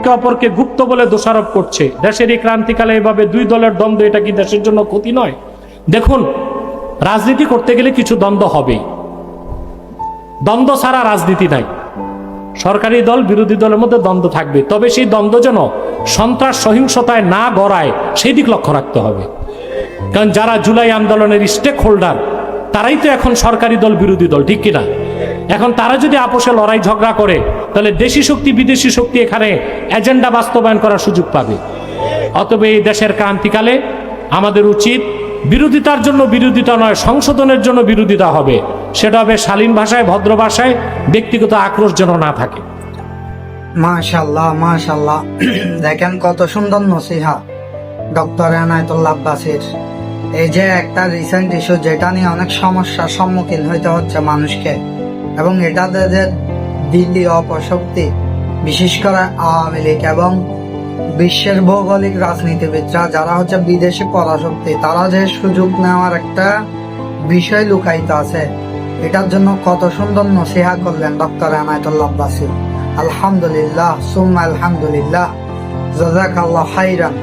একে অপরকে গুপ্ত বলে দোষারোপ করছে। দেশের এই ক্রান্তিকালে এভাবে দুই দলের দ্বন্দ্ব, এটা কি দেশের জন্য ক্ষতি নয়? দেখুন, রাজনীতি করতে গেলে কিছু দ্বন্দ্ব হবেই। দ্বন্দ্ব ছাড়া রাজনীতি নাই। সরকারি দল বিরোধী দলের মধ্যে দ্বন্দ্ব থাকবে, তবে সেই দ্বন্দ্ব যেন সন্ত্রাস সহিংসতায় না গড়ায় সেই দিক লক্ষ্য রাখতে হবে। কারণ যারা জুলাই আন্দোলনের স্টেক হোল্ডার তারাই তো এখন সরকারি দল বিরোধী দল, ঠিক কিনা? এখন তারা যদি আপোষে লড়াই ঝগড়া করে, তাহলে দেশি শক্তি বিদেশি শক্তি এখানে এজেন্ডা বাস্তবায়ন করার সুযোগ পাবে। অতএব এই দেশের ক্রান্তিকালে আমাদের উচিত বিরোধিতার জন্য বিরোধিতা নয়, সংশোধনের জন্য বিরোধিতা হবে। সেটা হবে শালীন ভাষায়, ভদ্র ভাষায়, ব্যক্তিগত আক্রোশ যেন না থাকে। মাশাআল্লাহ মাশাআল্লাহ। দেখেন কত সুন্দর নসিহা ডক্টর এনায়েতুল্লাহ আব্বাসীর। এই যে একটা রিসেন্ট ইস্যু, যেটা নিয়ে অনেক সমস্যার সম্মুখীন হইতে হচ্ছে মানুষকে, এবং এটাতে যে দিল্লি অপশক্তি, বিশেষ করে আওয়ামী লীগ এবং বিশ্বের ভৌগোলিক রাজনীতিবিদরা যারা হচ্ছে বিদেশি পরাশক্তি, তারা যে সুযোগ নেওয়ার একটা বিষয় লুকায়িত আছে, এটার জন্য কত সুন্দর নসিহা করলেন ডক্টর এনায়েতুল্লাহ আব্বাসী। আলহামদুলিল্লাহ সুম্মা আলহামদুলিল্লাহ, জাযাকাল্লাহু খাইরান।